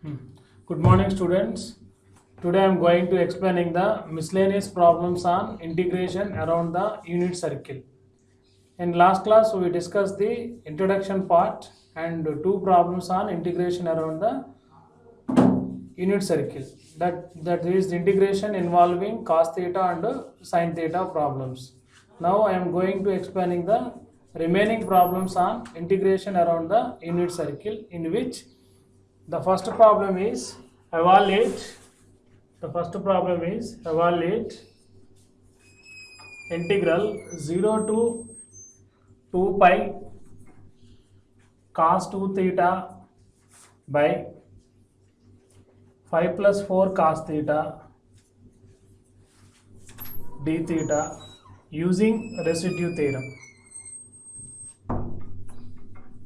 Hmm. Good morning, students. Today I am going to explaining the miscellaneous problems on integration around the unit circle. In last class, we discussed the introduction part and two problems on integration around the unit circle. That is the integration involving cos theta and sin theta problems. Now I am going to explaining the remaining problems on integration around the unit circle, in which the first problem is evaluate. The first problem is evaluate integral 0 to 2 pi cos 2 theta by 5 plus 4 cos theta d theta using residue theorem.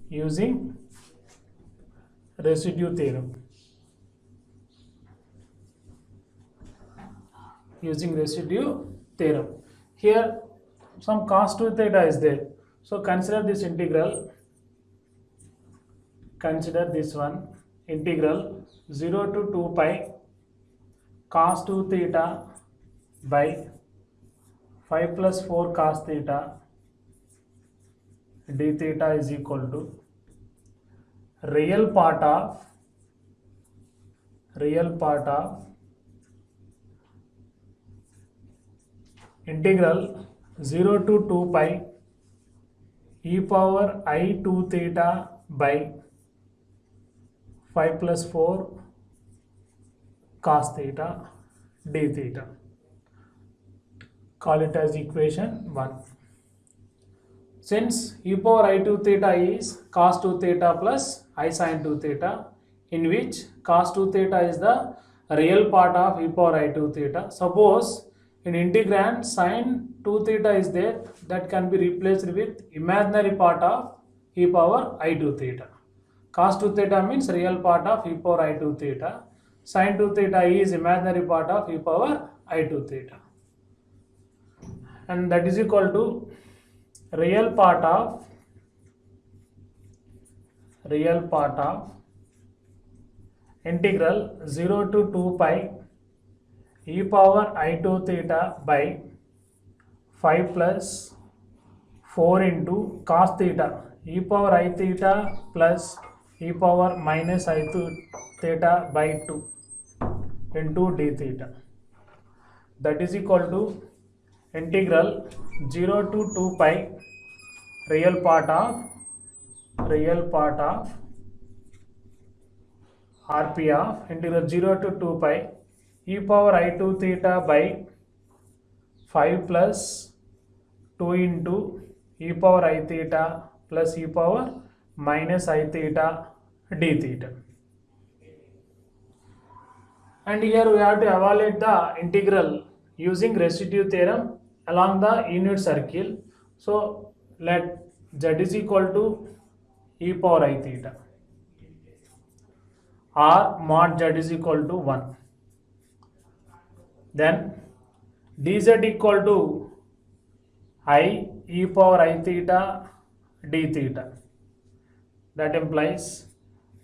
Using residue theorem. Using residue theorem. Here some cos 2 theta is there. So consider this integral. Consider this one integral 0 to 2 pi cos 2 theta by 5 plus 4 cos theta d theta is equal to real part of integral 0 to 2 pi e power I 2 theta by 5 plus 4 cos theta d theta. Call it as equation 1. Since e power I 2 theta is cos 2 theta plus I sin 2 theta, in which cos 2 theta is the real part of e power I 2 theta. Suppose in integrand sin 2 theta is there, that can be replaced with imaginary part of e power I 2 theta. Cos 2 theta means real part of e power I 2 theta. Sin 2 theta is imaginary part of e power I 2 theta. And that is equal to real part of integral 0 to 2 pi e power I 2 theta by 5 plus 4 into cos theta e power I theta plus e power minus I 2 theta by 2 into d theta. That is equal to integral 0 to 2 pi real part of RP of integral 0 to 2 pi e power I 2 theta by 5 plus 2 into e power I theta plus e power minus I theta d theta. And here we have to evaluate the integral using residue theorem along the unit circle. So let z is equal to e power I theta or mod z is equal to 1. Then dz equal to I e power I theta d theta. That implies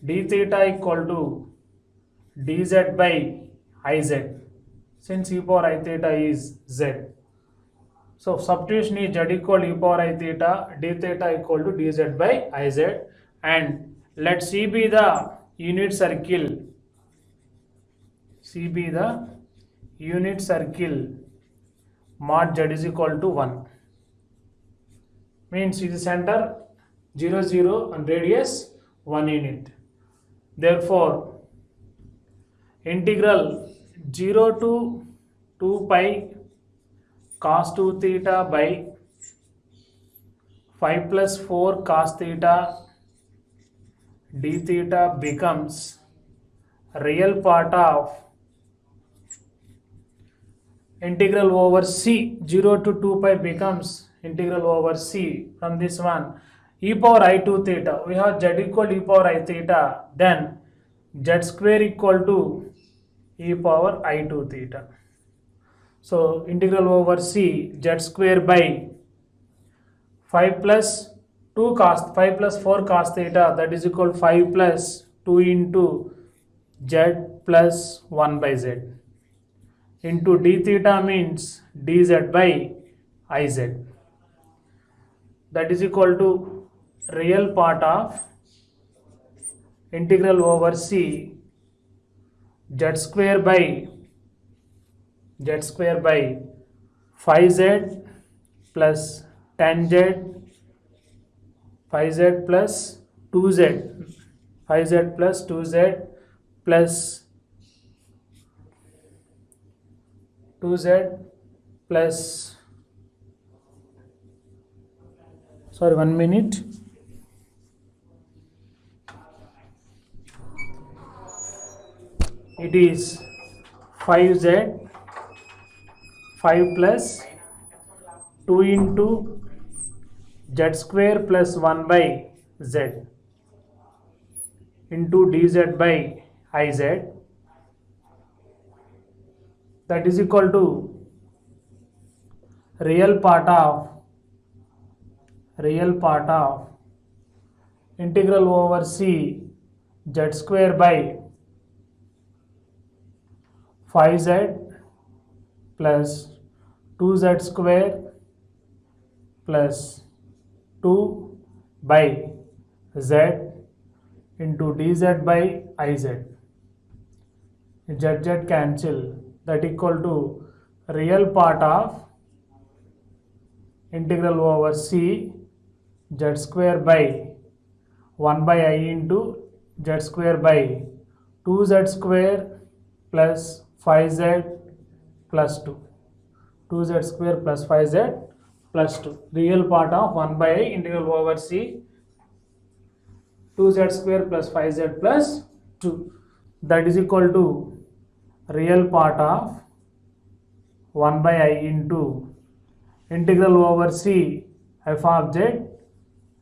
d theta equal to dz by iz, since e power I theta is z. So substitution is z equal to e power I theta, d theta equal to dz by iz, and let C be the unit circle. C be the unit circle mod z is equal to 1. Means is the center 0 0 and radius 1 unit. Therefore integral 0 to 2 pi cos 2 theta by 5 plus 4 cos theta d theta becomes real part of integral over C. 0 to 2 pi becomes integral over C. From this one e power I 2 theta, we have z equal to e power I theta, then z square equal to e power I 2 theta. So integral over C z square by 5 plus 2 cos 5 plus 4 cos theta, that is equal to 5 plus 2 into z plus 1 by z into d theta means dz by iz. That is equal to real part of integral over c z square by 5z plus 10z 5z plus 2z 5z plus 2z plus 2z plus 1 minute. It is 5z 5 plus 2 into z square plus 1 by z into dz by iz. That is equal to real part of integral over c z square by 5z plus 2z square plus 2 by z into dz by iz. Z cancel. That equal to real part of integral over c z square by 1 by I into z square by 2z square plus 5z plus 2. 2z square plus 5z plus 2. Real part of 1 by I integral over c 2z square plus 5z plus 2. That is equal to real part of 1 by I into integral over c f of z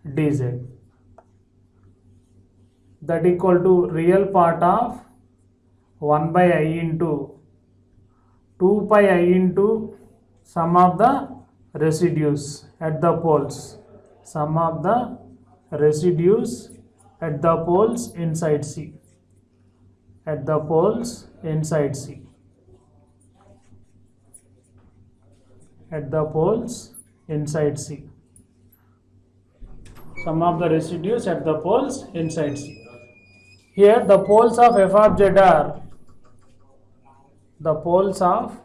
dz. That equal to real part of 1 by I into 2 pi I into sum of the residues at the poles. Sum of the residues at the poles inside C. At the poles inside C. At the poles inside C. Sum of the residues at the poles inside C. Here the poles of f of z are the poles of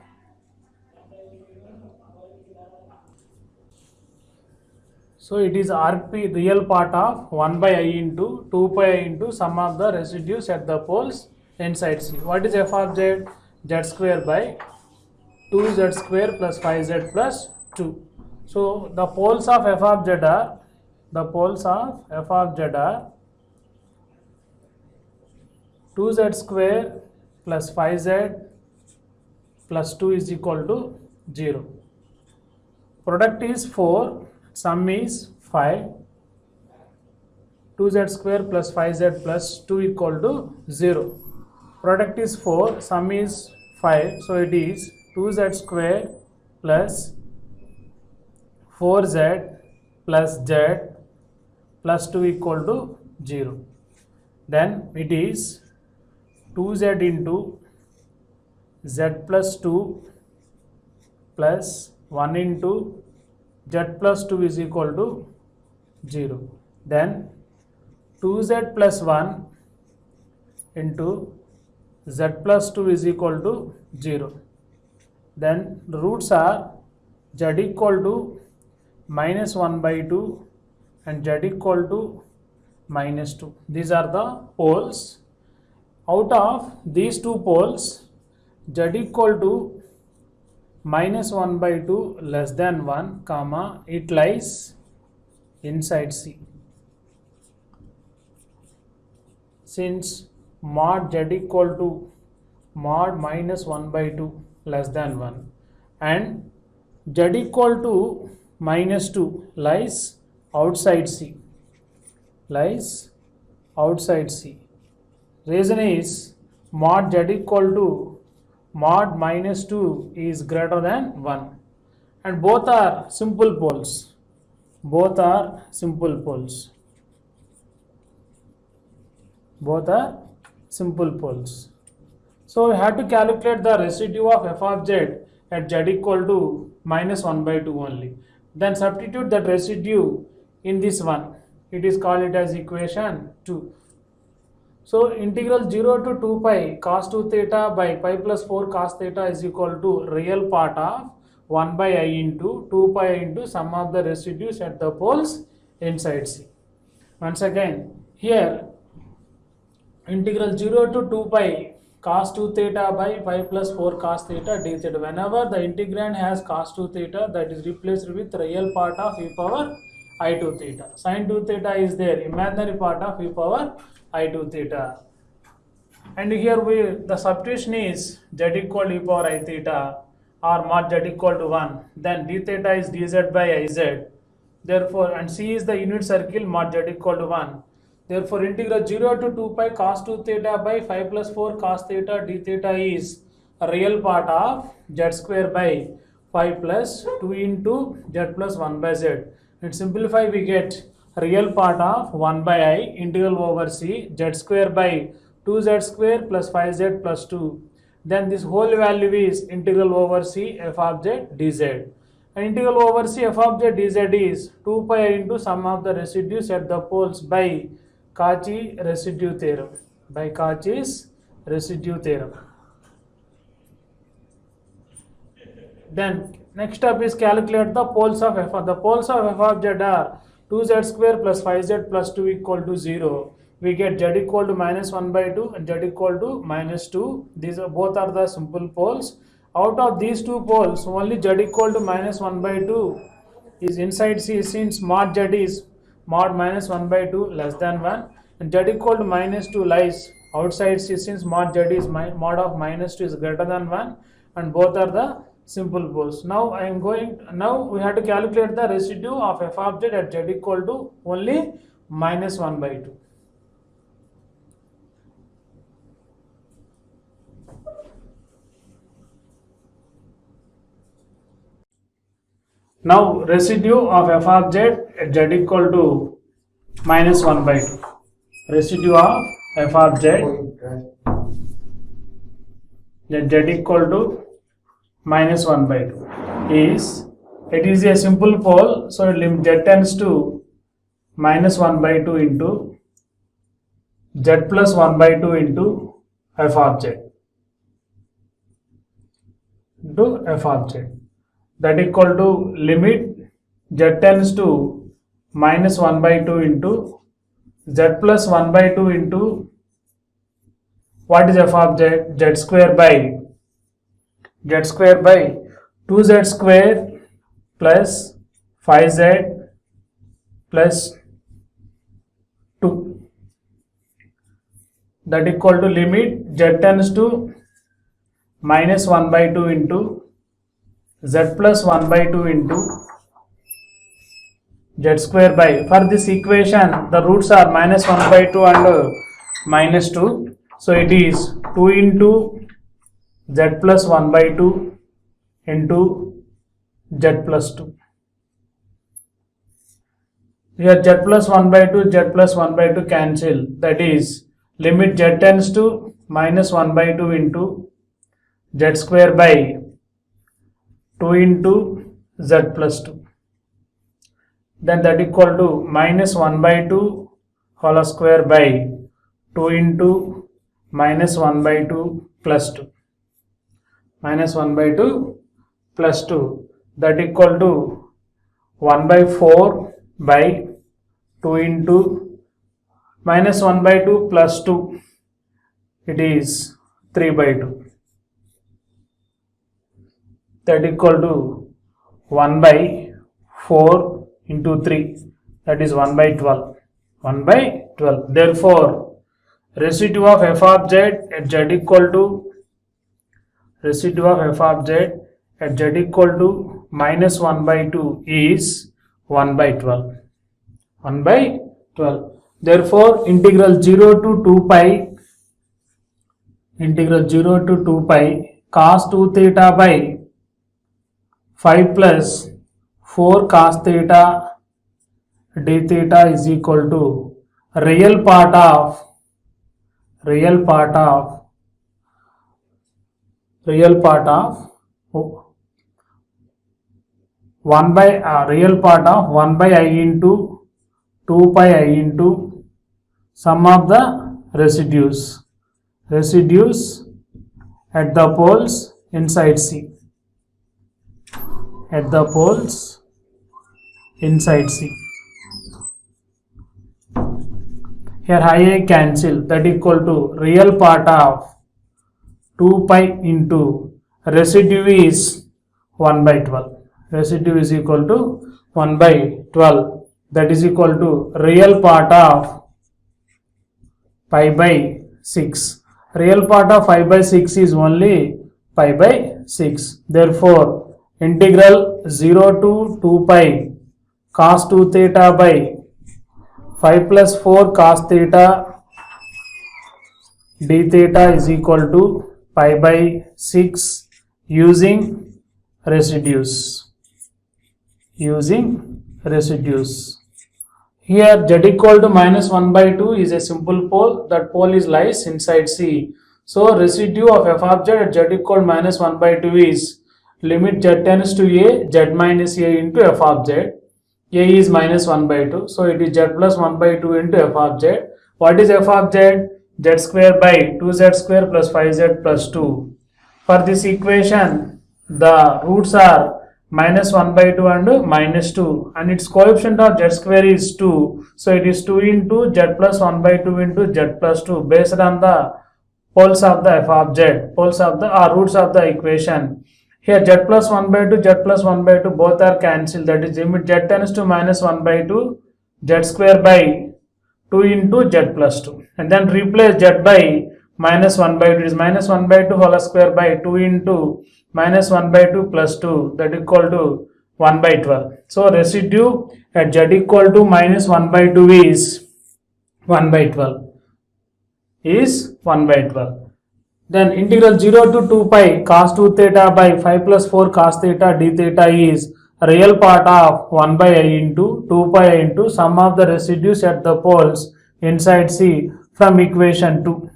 so it is RP real part of 1 by I into 2 pi I into sum of the residues at the poles inside C. What is f of z? Z square by 2z square plus 5z plus 2. So the poles of f of z are 2z square plus 5z plus 2 is equal to 0. Product is 4, sum is 5. 2z square plus 5z plus 2 equal to 0. Product is 4, sum is 5. So it is 2z square plus 4z plus z plus 2 equal to 0. Then it is 2z into z plus 2 plus 1 into z plus 2 is equal to 0. Then 2z plus 1 into z plus 2 is equal to 0. Then roots are z equal to minus 1 by 2 and z equal to minus 2. These are the poles. Out of these two poles, z equal to minus 1 by 2 less than 1 comma it lies inside C. Since mod z equal to mod minus 1 by 2 less than 1 and z equal to minus 2 lies outside C. Lies outside C. Reason is mod z equal to mod minus 2 is greater than 1 and both are simple poles. Both are simple poles. Both are simple poles. So we have to calculate the residue of f of z at z equal to minus 1 by 2 only. Then substitute that residue in this one. It is called it as equation 2. So integral 0 to 2 pi cos 2 theta by pi plus 4 cos theta is equal to real part of 1 by I into 2 pi into sum of the residues at the poles inside C. Once again, here integral 0 to 2 pi cos 2 theta by pi plus 4 cos theta d theta. Whenever the integrand has cos 2 theta, that is replaced with real part of e power I2 theta. Sin 2 theta is there, imaginary part of e power I2 theta. And here the substitution is z equal to e power I theta or mod z equal to 1. Then d theta is dz by iz. Therefore, and C is the unit circle, mod z equal to 1. Therefore, integral 0 to 2 pi cos 2 theta by 5 plus 4 cos theta d theta is a real part of z square by 5 plus 2 into z plus 1 by z. And simplify, we get real part of 1 by I integral over C z square by 2z square plus 5z plus 2. Then this whole value is integral over C f of z dz. And integral over C f of z dz is 2 pi into sum of the residues at the poles by Cauchy residue theorem. By Cauchy's residue theorem. Then next step is calculate the poles of f. The poles of f of z are 2z square plus 5z plus 2 equal to 0. We get z equal to minus 1 by 2 and z equal to minus 2. These are both are the simple poles. Out of these two poles, only z equal to minus 1 by 2 is inside C, since mod z is mod minus 1 by 2 less than 1, and z equal to minus 2 lies outside C, since mod z is mod of minus 2 is greater than 1, and both are the simple poles. Now we have to calculate the residue of f of z at z equal to only minus 1 by 2. Now residue of f of z at z equal to minus 1 by 2. Residue of f of z at z equal to minus 1 by 2 is, it is a simple pole, so limit z tends to minus 1 by 2 into z plus 1 by 2 into f of z into f of z. That equal to limit z tends to minus 1 by 2 into z plus 1 by 2 into what is f of z? Z square by 2z square plus 5z plus 2. That equal to limit z tends to minus 1 by 2 into z plus 1 by 2 into z square by, for this equation the roots are minus 1 by 2 and minus 2, so it is 2 into z plus 1 by 2 into z plus 2. Here z plus 1 by 2, z plus 1 by 2 cancel, that is limit z tends to minus 1 by 2 into z square by 2 into z plus 2. Then that equal to minus 1 by 2 whole square by 2 into minus 1 by 2 plus 2. Minus 1 by 2 plus 2, that equal to 1 by 4 by 2 into minus 1 by 2 plus 2, it is 3 by 2. That equal to 1 by 4 into 3, that is 1 by 12. 1 by 12. Therefore, residue of f of z at z equal to minus 1 by 2 is 1 by 12. 1 by 12. Therefore, integral 0 to 2 pi cos 2 theta by 5 plus 4 cos theta d theta is equal to real part of real part of 1 by real part of 1 by I into 2 pi I into sum of the residues at the poles inside C, at the poles inside C. Here I cancel, that equal to real part of 2 pi into residue is 1 by 12. Residue is equal to 1 by 12, that is equal to real part of pi by 6. Real part of pi by 6 is only pi by 6. Therefore, integral 0 to 2 pi cos 2 theta by 5 plus 4 cos theta d theta is equal to pi by 6 using residues. Here z equal to minus 1 by 2 is a simple pole. That pole is lies inside C. So residue of f of z at z equal to minus 1 by 2 is limit z tends to a, z minus a into f of z. A is minus 1 by 2. So it is z plus 1 by 2 into f of z. What is f of z? Z square by 2z square plus 5z plus 2. For this equation, the roots are minus 1 by 2 and minus 2, and its coefficient of z square is 2. So it is 2 into z plus 1 by 2 into z plus 2 based on the poles of the f of z, poles of the roots of the equation. Here z plus 1 by 2, z plus 1 by 2 both are cancelled, that is limit z tends to minus 1 by 2, z square by 2 into z plus 2, and then replace z by minus 1 by 2, it is minus 1 by 2 whole square by 2 into minus 1 by 2 plus 2, that equal to 1 by 12. So residue at z equal to minus 1 by 2 is 1 by 12. Then integral 0 to 2 pi cos 2 theta by 5 plus 4 cos theta d theta is real part of 1 by I into 2 pi I into sum of the residues at the poles inside C from equation 2.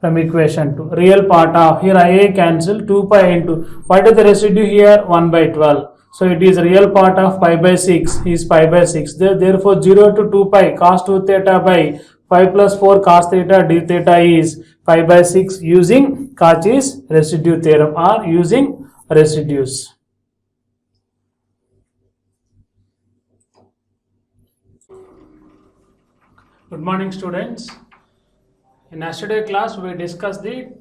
Real part of, here I cancel, 2 pi into, what is the residue here? 1 by 12. So it is real part of pi by 6 is pi by 6. Therefore 0 to 2 pi cos 2 theta by 5 plus 4 cos theta d theta is pi by 6 using Cauchy's residue theorem or using residues. Good morning, students. In yesterday's class, we discussed the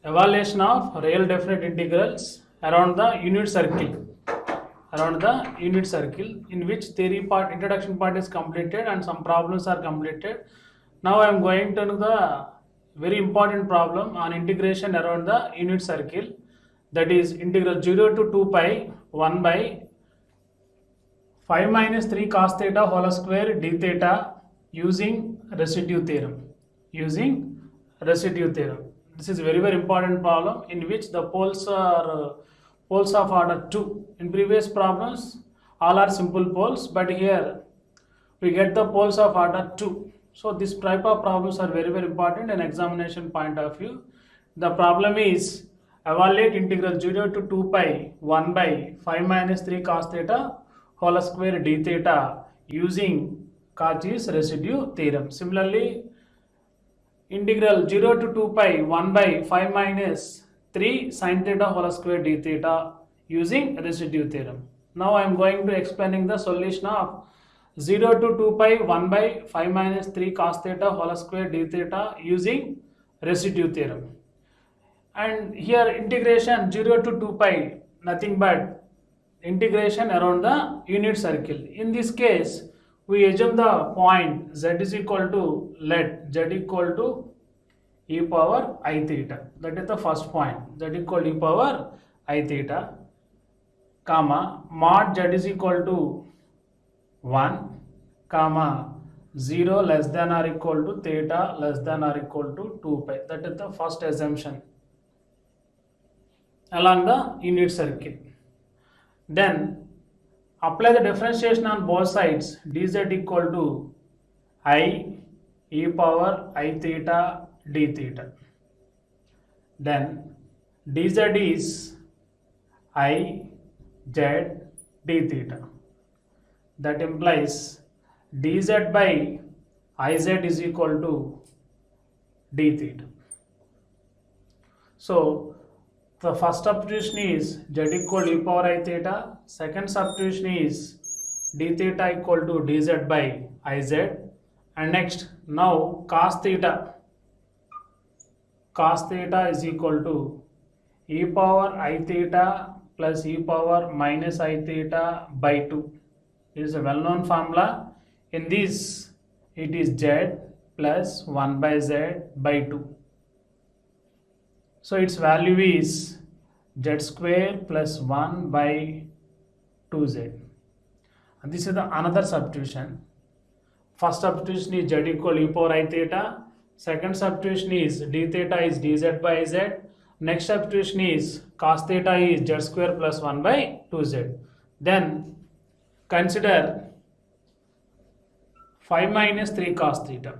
evaluation of real definite integrals around the unit circle. In which theory part, introduction part is completed and some problems are completed. Now I am going to the very important problem on integration around the unit circle, that is integral 0 to 2 pi 1 by 5 minus 3 cos theta whole square d theta using residue theorem. This is a very important problem in which the poles are poles of order 2. In previous problems all are simple poles, but here we get the poles of order 2. So this type of problems are very important in examination point of view. The problem is evaluate integral 0 to 2 pi 1 by 5 minus 3 cos theta whole square d theta using Cauchy's residue theorem. Similarly, integral 0 to 2 pi 1 by 5 minus 3 sin theta whole square d theta using residue theorem. Now I am going to explaining the solution of 0 to 2 pi 1 by 5 minus 3 cos theta whole square d theta using residue theorem. And here integration 0 to 2 pi nothing but integration around the unit circle. In this case, we assume the point z is equal to, let z equal to e power I theta. That is the first point, z equal to e power I theta, comma, mod z is equal to 1, comma, 0 less than or equal to theta less than or equal to 2 pi. That is the first assumption along the unit circle. Then apply the differentiation on both sides, dz equal to I e power I theta d theta. then dz is I z d theta. That implies dz by iz is equal to d theta. So the first substitution is z equal to e power I theta. Second substitution is d theta equal to dz by iz. And next, now cos theta is equal to e power I theta plus e power minus I theta by 2. It is a well-known formula. In this, it is z plus 1 by z by 2. So its value is z square plus 1 by 2z. And this is the another substitution. First substitution is z equal e power I theta. Second substitution is d theta is dz by z. Next substitution is cos theta is z square plus 1 by 2z. Then consider 5 minus 3 cos theta.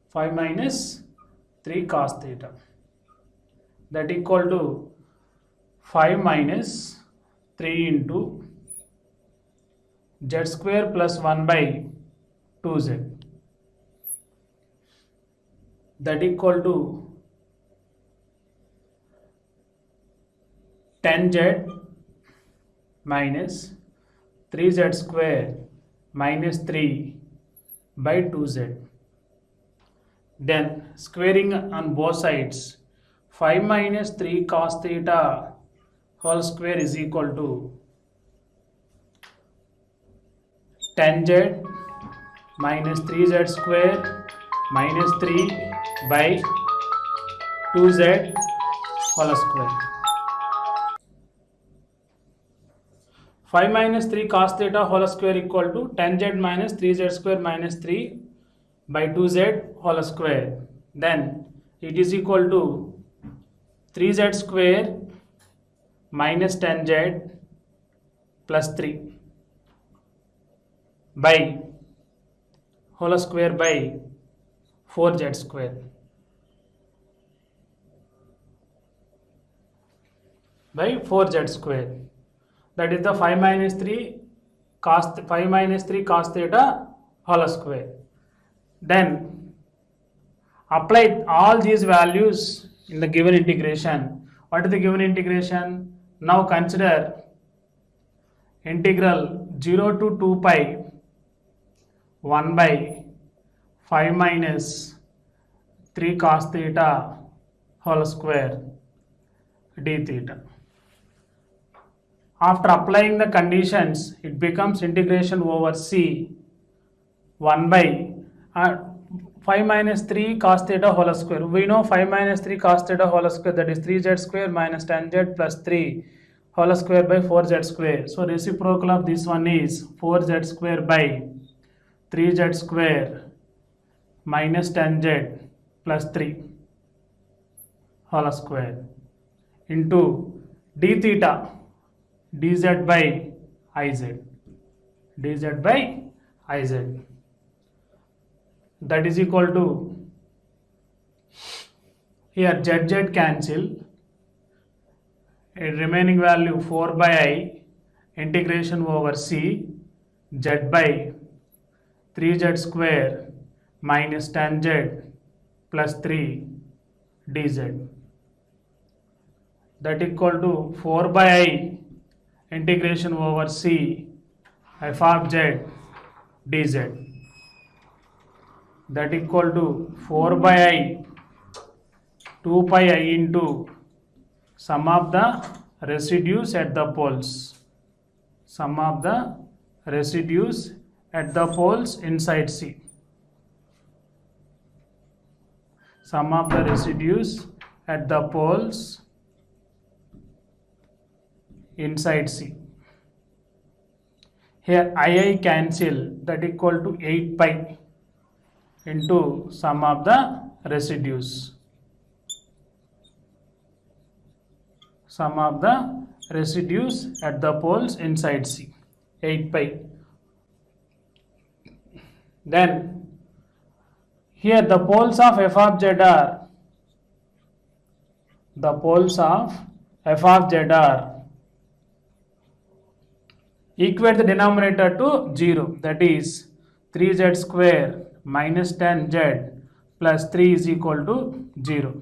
5 minus 3 cos theta. That equal to 5 minus 3 into z square plus 1 by 2z. That equal to 10z minus 3z square minus 3 by 2z. Then squaring on both sides, 5 minus 3 cos theta whole square is equal to 10z minus 3z square minus 3 by 2z whole square. 5 minus 3 cos theta whole square equal to 10z minus 3z square minus 3 by 2z whole square. Then it is equal to 3z square minus 10z plus 3 by whole square by 4z square. By 4z square. That is the 5 minus 3 cos theta whole square. Then apply all these values in the given integration. What is the given integration? Now consider integral 0 to 2 pi 1 by 5 minus 3 cos theta whole square d theta. After applying the conditions, it becomes integration over c 1 by 5 minus 3 cos theta whole square. We know 5 minus 3 cos theta whole square, that is 3z square minus 10z plus 3 whole square by 4z square. So reciprocal of this one is 4z square by 3z square minus 10z plus 3 whole square into d theta dz by iz. dz by iz. That is equal to, here z cancel, a remaining value 4 by I integration over c z by 3z square minus 10z plus 3 dz. That equal to 4 by I integration over c f of z dz. That equal to 4 by I 2 pi I into sum of the residues at the poles. Sum of the residues at the poles inside C. Sum of the residues at the poles inside C. Here II cancel, that equal to 8 pi into sum of the residues. Sum of the residues at the poles inside C, 8 pi. Then here the poles of f of z are the poles of f of z are, equate the denominator to 0, that is 3z square minus 10z plus 3 is equal to 0.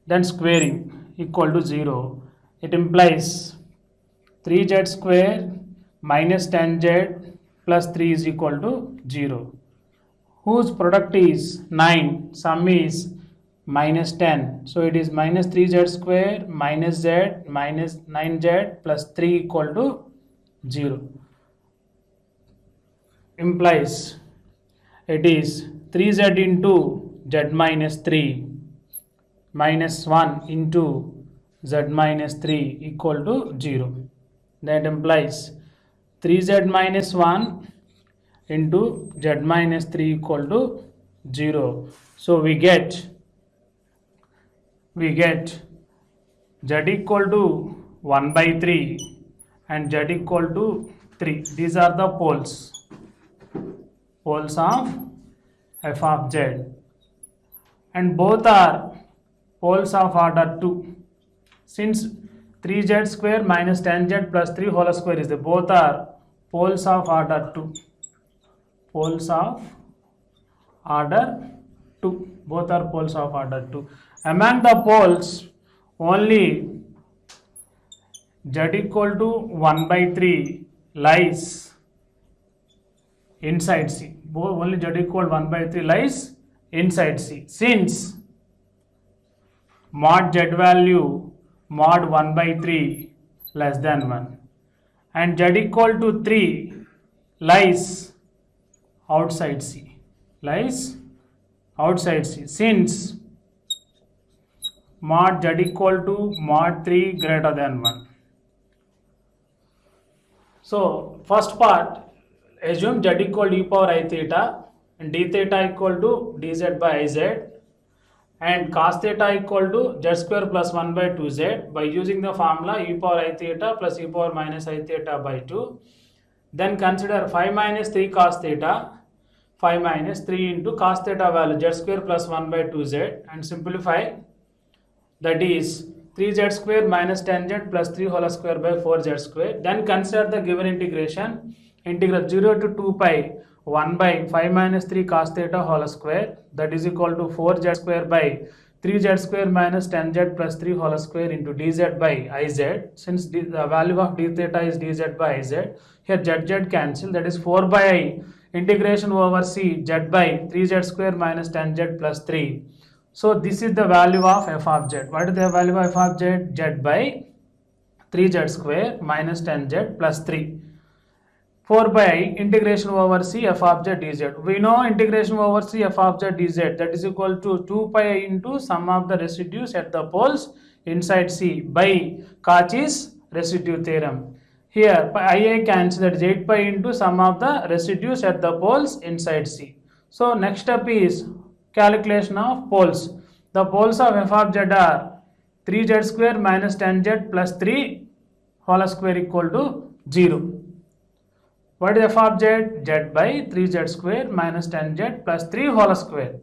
Then squaring equal to 0. It implies 3z square minus 10z plus 3 is equal to 0. Whose product is 9, sum is minus 10. So it is minus 3z square minus z minus 9z plus 3 equal to 0. Implies it is 3z into z minus 3 minus 1 into z minus 3 equal to 0. That implies 3z minus 1 into z minus 3 equal to 0. So we get z equal to 1 by 3 and z equal to 3. These are the poles of f of z, and both are poles of order 2. Since 3z square minus 10z plus 3 whole square is there, both are poles of order 2. Poles of order 2. Both are poles of order 2. Among the poles, only z equal to 1 by 3 lies inside C. Only z equal 1 by 3 lies inside C. Since mod z value mod 1 by 3 less than 1 and z equal to 3 lies outside C. Lies outside C. Since mod z equal to mod 3 greater than 1. So first part, assume z equal to e power I theta and d theta equal to dz by iz and cos theta equal to z square plus 1 by 2z by using the formula e power I theta plus e power minus I theta by 2. Then consider 5 minus 3 cos theta, 5 minus 3 into cos theta value z square plus 1 by 2z and simplify, that is 3z square minus 10z plus 3 whole square by 4z square. Then consider the given integration, integral 0 to 2 pi 1 by 5 minus 3 cos theta whole square, that is equal to 4z square by 3z square minus 10z plus 3 whole square into dz by iz. Since the value of d theta is dz by iz, here z cancel, that is 4 by I integration over c z by 3z square minus 10z plus 3. So this is the value of f of z. What is the value of f of z? Z by 3z square minus 10z plus 3. 4 by I integration over c f of z dz. We know integration over c f of z dz, that is equal to 2 pi I into sum of the residues at the poles inside C by Cauchy's residue theorem. Here I cancel, that is 8 pi into sum of the residues at the poles inside C. So next step is calculation of poles. The poles of f of z are 3z square minus 10z plus 3 whole square equal to 0. What is f of z? Z by 3z square minus 10z plus 3 whole square.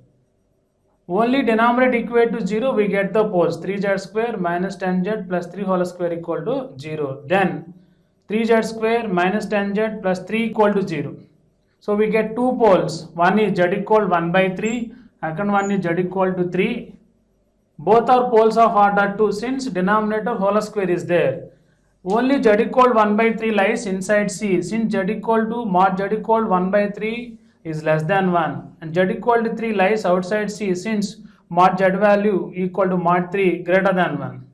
Only denominator equate to 0, we get the poles 3z square minus 10z plus 3 whole square equal to 0. Then 3z square minus 10z plus 3 equal to 0. So we get two poles. One is z equal 1 by 3, second one is z equal to 3. Both are poles of order 2 since denominator whole square is there. Only z equal 1 by 3 lies inside C. Since z equal to mod z equal 1 by 3 is less than 1 and z equal to 3 lies outside C since mod z value equal to mod 3 greater than 1.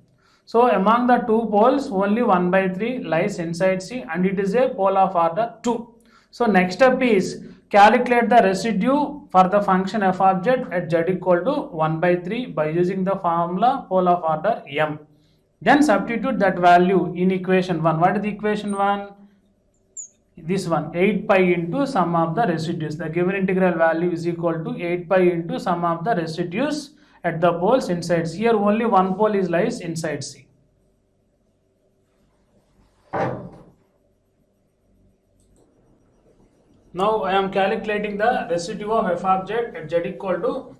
So among the two poles only 1 by 3 lies inside C and it is a pole of order 2. So next step is calculate the residue for the function f of z at z equal to 1 by 3 by using the formula pole of order m. Then substitute that value in equation 1. What is the equation 1? This one, 8 pi into sum of the residues. The given integral value is equal to 8 pi into sum of the residues at the poles inside C. Here only one pole is lies inside C. Now I am calculating the residue of f of z at z equal to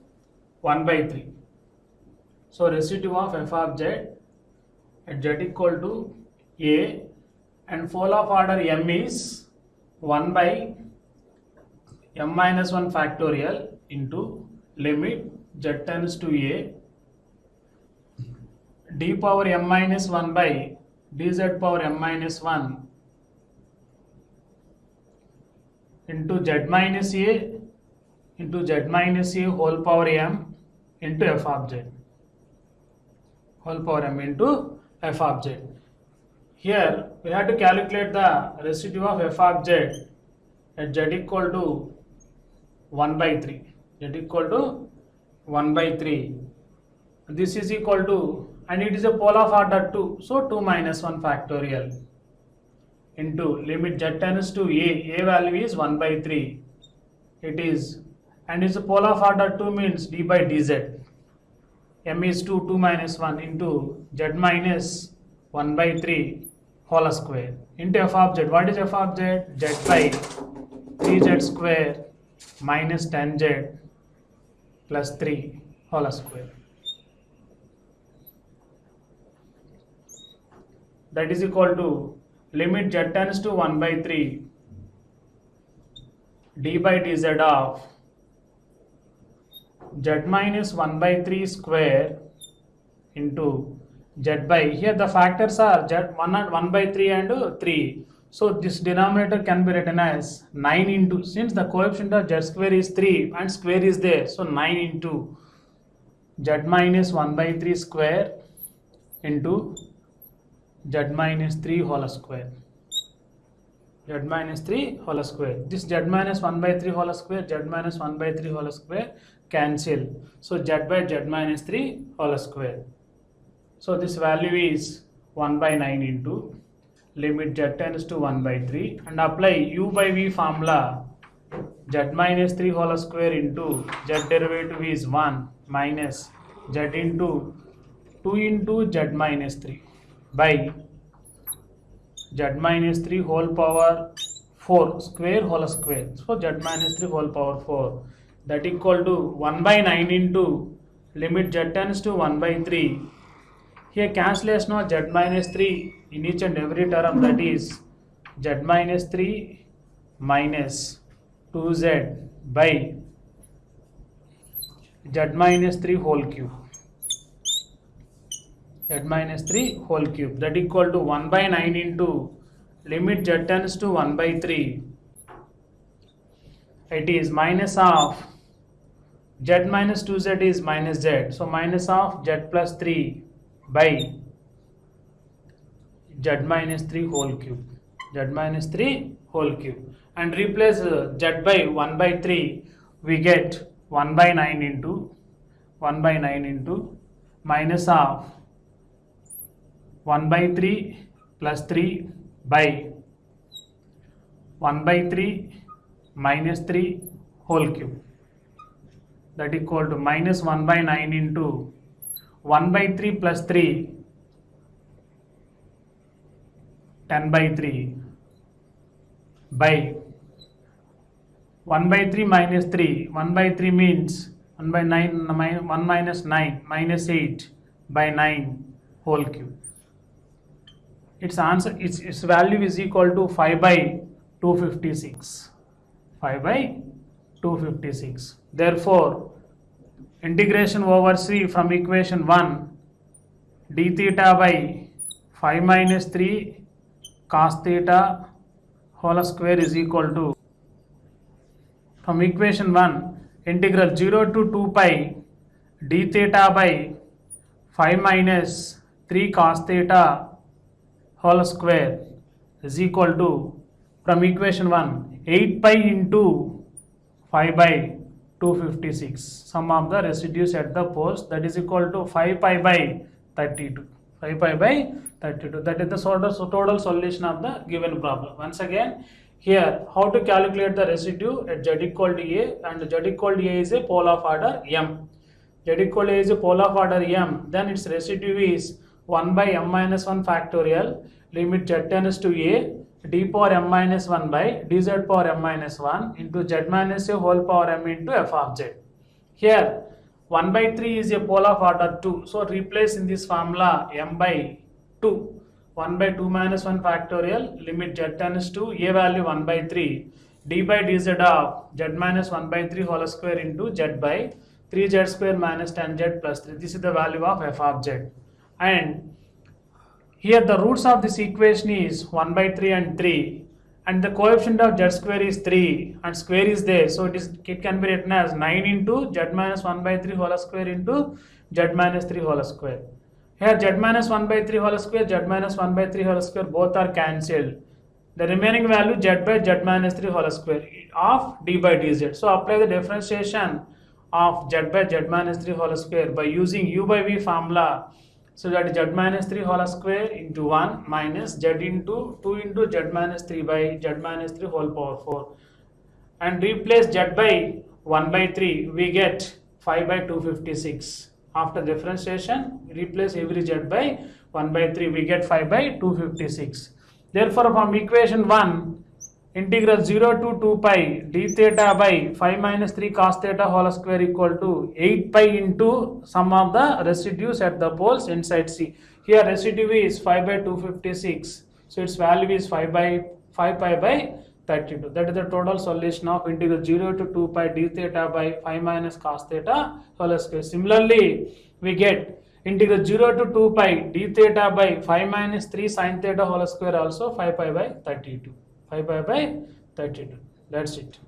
1 by 3. So residue of f of z at z equal to a, and pole of order m is 1 by m minus 1 factorial into limit z tends to a d power m minus 1 by dz power m minus 1 into z minus a into z minus a whole power m into f of z, whole power m into f of z. Here we have to calculate the residue of f of z at z equal to 1 by 3, z equal to 1 by 3. This is equal to, and it is a pole of order 2, so 2 minus 1 factorial into limit z tends to a value is 1 by 3, it is, and is a pole of order 2 means d by dz, m is 2, 2 minus 1 into z minus 1 by 3 whole square into f of z. What is f of z? Z by 3z square minus 10z plus 3 whole square. That is equal to limit z tends to 1 by 3 d by dz of z minus 1 by 3 square into z by, here the factors are z 1 by 3 and 3. So this denominator can be written as 9 into, since the coefficient of z square is 3 and square is there, so 9 into z minus 1 by 3 square into z minus 3 whole square, z minus 3 whole square. This z minus 1 by 3 whole square, z minus 1 by 3 whole square cancel, so z by z minus 3 whole square. So this value is 1 by 9 into limit z tends to 1 by 3, and apply u by v formula, z minus 3 whole square into z derivative is 1 minus z into 2 into z minus 3 by z minus 3 whole power 4 square whole square, so z minus 3 whole power 4, that equal to 1 by 9 into limit z tends to 1 by 3. Here cancellation of z minus 3 in each and every term, that is z minus 3 minus 2z by z minus 3 whole cube, z minus 3 whole cube, that equal to 1 by 9 into limit z tends to 1 by 3, it is minus of z minus 2z is minus z, so minus of z plus 3 by z minus 3 whole cube, z minus 3 whole cube, and replace z by 1 by 3, we get 1 by 9 into 1 by 9 into minus of 1 by 3 plus 3 by 1 by 3 minus 3 whole cube, that equal to minus 1 by 9 into 1 by 3 plus 3, 10 by 3 by 1 by 3 minus 3, 1 by 3 means 1 by 9, 1 minus 9 minus 8 by 9 whole cube. Its answer, its value is equal to 5 by 256, 5 by 256. Therefore, integration over C from equation 1 d theta by 5 minus 3 cos theta whole square is equal to, from equation 1 integral 0 to 2 pi d theta by 5 minus 3 cos theta whole square is equal to, from equation 1 8 pi into 5 by 256, sum of the residues at the poles, that is equal to 5 pi by 32, 5 pi by 32, that is the total solution of the given problem. Once again, here how to calculate the residue at z equal to a, and z equal to a is a pole of order m, z equal to a is a pole of order m, then its residue is 1 by m minus 1 factorial limit z tends to a d power m minus 1 by dz power m minus 1 into z minus a whole power m into f of z. Here 1 by 3 is a pole of order 2. So replace in this formula m by 2. 1 by 2 minus 1 factorial, limit z tends to a value 1 by 3, d by dz of z minus 1 by 3 whole square into z by 3z square minus 10z plus 3. This is the value of f of z. And here the roots of this equation is 1 by 3 and 3, and the coefficient of z square is 3 and square is there, so it can be written as 9 into z minus 1 by 3 whole square into z minus 3 whole square. Here z minus 1 by 3 whole square, z minus 1 by 3 whole square both are cancelled. The remaining value z by z minus 3 whole square of d by dz. So apply the differentiation of z by z minus 3 whole square by using u by v formula. So that z minus 3 whole square into 1 minus z into 2 into z minus 3 by z minus 3 whole power 4. And replace z by 1 by 3, we get 5 by 256. After differentiation, replace every z by 1 by 3, we get 5 by 256. Therefore, from equation 1, integral 0 to 2 pi d theta by 5 minus 3 cos theta whole square equal to 8 pi into sum of the residues at the poles inside C. Here residue is 5 by 256. So its value is 5 pi by 32. That is the total solution of integral 0 to 2 pi d theta by 5 minus cos theta whole square. Similarly, we get integral 0 to 2 pi d theta by 5 minus 3 sin theta whole square also 5 pi by 32. 5 pi by 32. That's it.